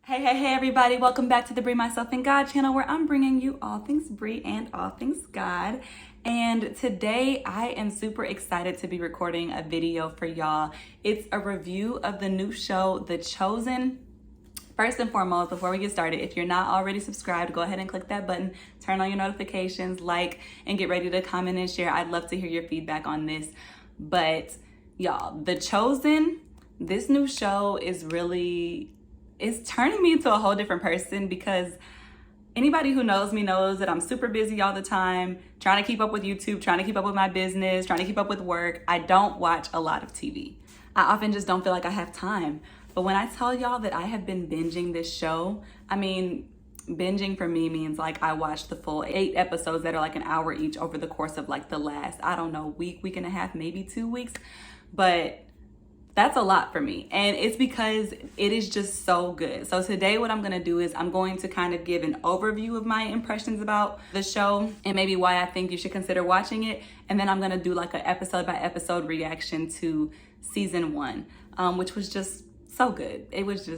Hey, everybody. Welcome back to the Brie Myself and God channel, where I'm bringing you all things Brie and all things God. And today I am super excited to be recording a video for y'all. It's a review of the new show, The Chosen. First and foremost, before we get started, if you're not already subscribed, go ahead and click that button, turn on your notifications, like, and get ready to comment and share. I'd love to hear your feedback on this. But y'all, The Chosen, this new show is really, it's turning me into a whole different person, because anybody who knows me knows that I'm super busy all the time, trying to keep up with YouTube, trying to keep up with my business, trying to keep up with work. I don't watch a lot of TV. I often just don't feel like I have time. But when I tell y'all that I have been binging this show, I mean, binging for me means like I watched the full 8 episodes that are like an hour each over the course of like the last, I don't know, week and a half, maybe 2 weeks. But that's a lot for me, and it's because it is just so good. So today what I'm gonna do is I'm going to kind of give an overview of my impressions about the show and maybe why I think you should consider watching it. And then I'm gonna do like an episode by episode reaction to season 1, which was just so good. It was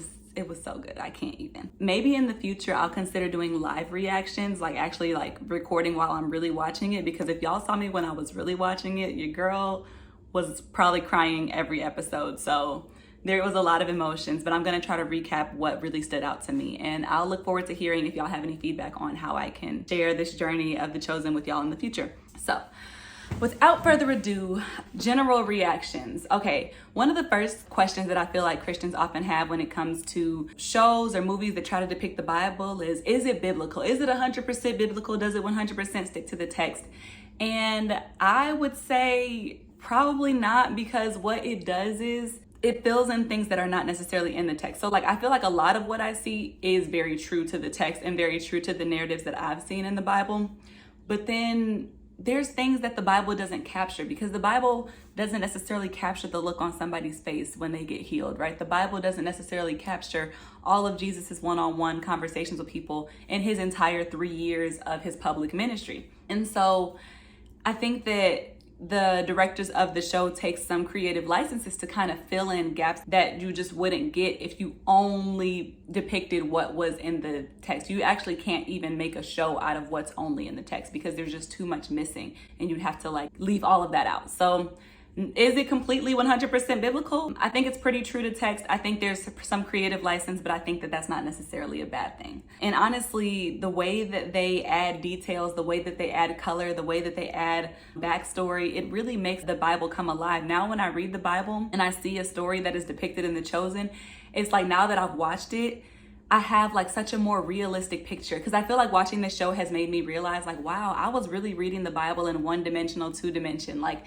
so good. I can't even. Maybe in the future I'll consider doing live reactions, like actually like recording while I'm really watching it, because if y'all saw me when I was really watching it, your girl was probably crying every episode. So there was a lot of emotions, but I'm gonna try to recap what really stood out to me. And I'll look forward to hearing if y'all have any feedback on how I can share this journey of The Chosen with y'all in the future. So without further ado, general reactions. Okay, one of the first questions that I feel like Christians often have when it comes to shows or movies that try to depict the Bible is it biblical? Is it 100% biblical? Does it 100% stick to the text? And I would say probably not, because what it does is it fills in things that are not necessarily in the text. So like, I feel like a lot of what I see is very true to the text and very true to the narratives that I've seen in the Bible. But then there's things that the Bible doesn't capture, because the Bible doesn't necessarily capture the look on somebody's face when they get healed, right? The Bible doesn't necessarily capture all of Jesus's one-on-one conversations with people in his entire 3 years of his public ministry. And so I think that the directors of the show take some creative licenses to kind of fill in gaps that you just wouldn't get if you only depicted what was in the text. You actually can't even make a show out of what's only in the text, because there's just too much missing, and you'd have to like leave all of that out. So is it completely 100% biblical? I think it's pretty true to text. I think there's some creative license, but I think that that's not necessarily a bad thing. And honestly, the way that they add details, the way that they add color, the way that they add backstory, it really makes the Bible come alive. Now when I read the Bible and I see a story that is depicted in The Chosen, it's like, now that I've watched it, I have like such a more realistic picture, because I feel like watching this show has made me realize like, wow, I was really reading the Bible in 1-dimensional, 2-dimension. Like,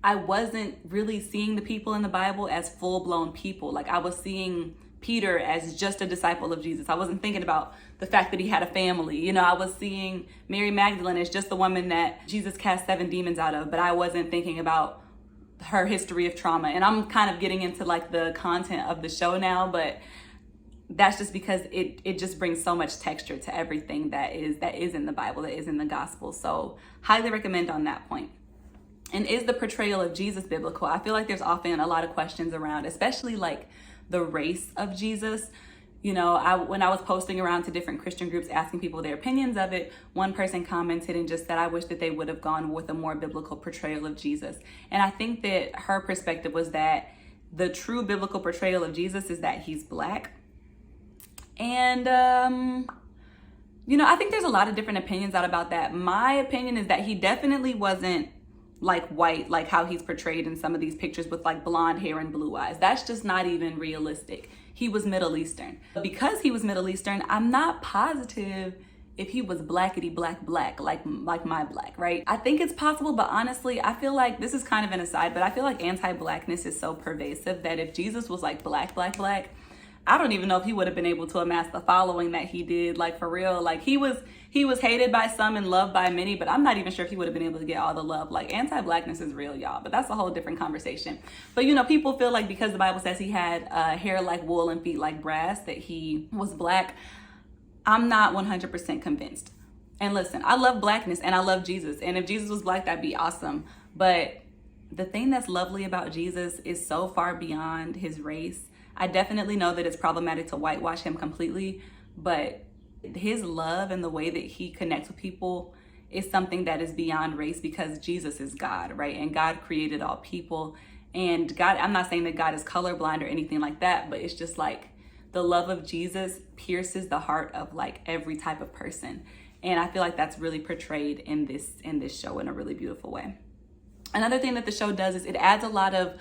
I wasn't really seeing the people in the Bible as full-blown people. Like, I was seeing Peter as just a disciple of Jesus. I wasn't thinking about the fact that he had a family. You know, I was seeing Mary Magdalene as just the woman that Jesus cast 7 demons out of, but I wasn't thinking about her history of trauma. And I'm kind of getting into like the content of the show now, but that's just because it just brings so much texture to everything that is in the Bible, that is in the gospel. So highly recommend on that point. And is the portrayal of Jesus biblical? I feel like there's often a lot of questions around, especially like the race of Jesus. You know, when I was posting around to different Christian groups asking people their opinions of it, one person commented and just said, I wish that they would have gone with a more biblical portrayal of Jesus. And I think that her perspective was that the true biblical portrayal of Jesus is that he's Black. And, you know, I think there's a lot of different opinions out about that. My opinion is that he definitely wasn't like white, like how he's portrayed in some of these pictures with like blonde hair and blue eyes. That's just not even realistic. He was Middle Eastern. Because he was Middle Eastern, I'm not positive if he was blackety black, like my Black, right? I think it's possible, but honestly, I feel like, this is kind of an aside, but I feel like anti-Blackness is so pervasive that if Jesus was like black, I don't even know if he would have been able to amass the following that he did, like for real. Like he was hated by some and loved by many, but I'm not even sure if he would have been able to get all the love. Like, anti-Blackness is real, y'all, but that's a whole different conversation. But you know, people feel like because the Bible says he had hair like wool and feet like brass, that he was Black. I'm not 100% convinced. And listen, I love Blackness and I love Jesus. And if Jesus was Black, that'd be awesome. But the thing that's lovely about Jesus is so far beyond his race. I definitely know that it's problematic to whitewash him completely, but his love and the way that he connects with people is something that is beyond race, because Jesus is God, right? And God created all people. And God, I'm not saying that God is colorblind or anything like that, but it's just like the love of Jesus pierces the heart of like every type of person. And I feel like that's really portrayed in this show in a really beautiful way. Another thing that the show does is it adds a lot of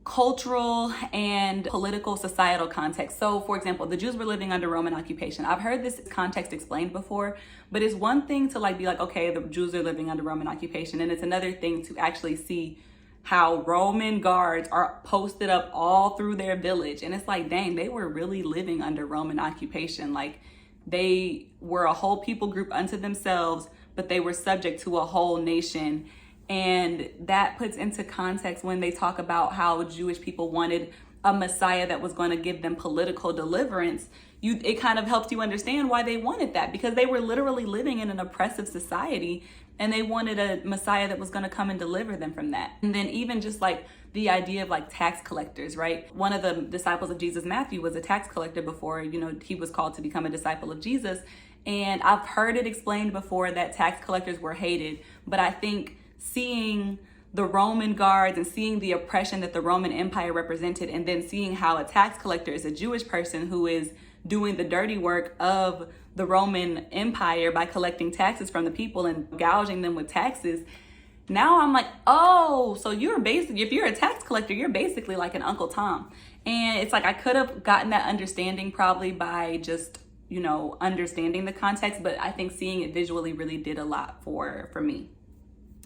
cultural and political societal context. So for example, the Jews were living under Roman occupation. I've heard this context explained before, but it's one thing to like be like, okay, the Jews are living under Roman occupation. And it's another thing to actually see how Roman guards are posted up all through their village. And it's like, dang, they were really living under Roman occupation. Like they were a whole people group unto themselves, but they were subject to a whole nation. And that puts into context when they talk about how Jewish people wanted a Messiah that was going to give them political deliverance. It kind of helps you understand why they wanted that, because they were literally living in an oppressive society and they wanted a Messiah that was going to come and deliver them from that. And then even just like the idea of like tax collectors, right? One of the disciples of Jesus, Matthew, was a tax collector before, he was called to become a disciple of Jesus. And I've heard it explained before that tax collectors were hated, but I think seeing the Roman guards and seeing the oppression that the Roman Empire represented, and then seeing how a tax collector is a Jewish person who is doing the dirty work of the Roman Empire by collecting taxes from the people and gouging them with taxes. Now I'm like, oh, so if you're a tax collector, you're basically like an Uncle Tom. And it's like, I could have gotten that understanding probably by just, understanding the context, but I think seeing it visually really did a lot for me.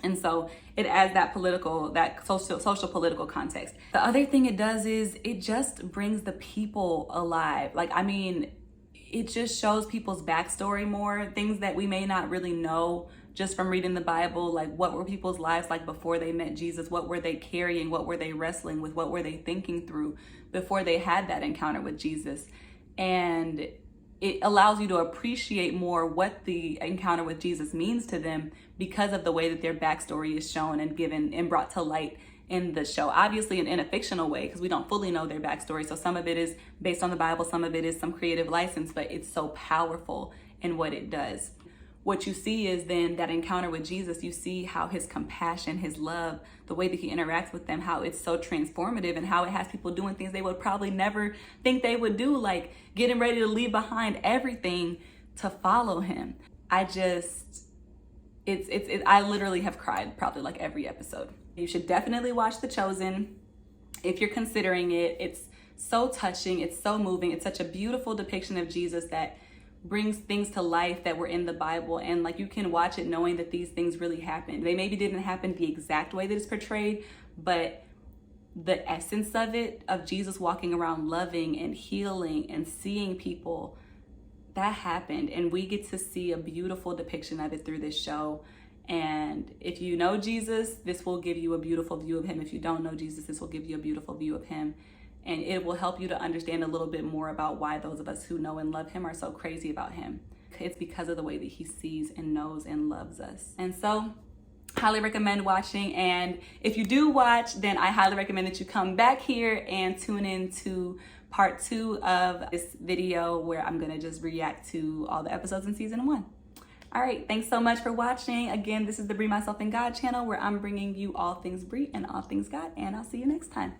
And so it adds that social political context. The other thing it does is it just brings the people alive. It just shows people's backstory more, things that we may not really know just from reading the Bible. Like, what were people's lives like before they met Jesus? What were they carrying? What were they wrestling with? What were they thinking through before they had that encounter with Jesus? And it allows you to appreciate more what the encounter with Jesus means to them because of the way that their backstory is shown and given and brought to light in the show. Obviously in a fictional way, because we don't fully know their backstory. So some of it is based on the Bible, some of it is some creative license, but it's so powerful in what it does. What you see is then that encounter with Jesus, you see how his compassion, his love, the way that he interacts with them, how it's so transformative and how it has people doing things they would probably never think they would do, like getting ready to leave behind everything to follow him. I literally have cried probably like every episode. You should definitely watch The Chosen if you're considering it. It's so touching. It's so moving. It's such a beautiful depiction of Jesus that brings things to life that were in the Bible, and like you can watch it knowing that these things really happened. They maybe didn't happen the exact way that it's portrayed, but the essence of it, of Jesus walking around loving and healing and seeing people, that happened, and we get to see a beautiful depiction of it through this show. And if you know Jesus, this will give you a beautiful view of him. If you don't know Jesus, this will give you a beautiful view of him. And it will help you to understand a little bit more about why those of us who know and love him are so crazy about him. It's because of the way that he sees and knows and loves us. And so, highly recommend watching. And if you do watch, then I highly recommend that you come back here and tune in to part 2 of this video, where I'm gonna just react to all the episodes in season 1. All right, thanks so much for watching. Again, this is the Brie Myself and God channel, where I'm bringing you all things Brie and all things God, and I'll see you next time.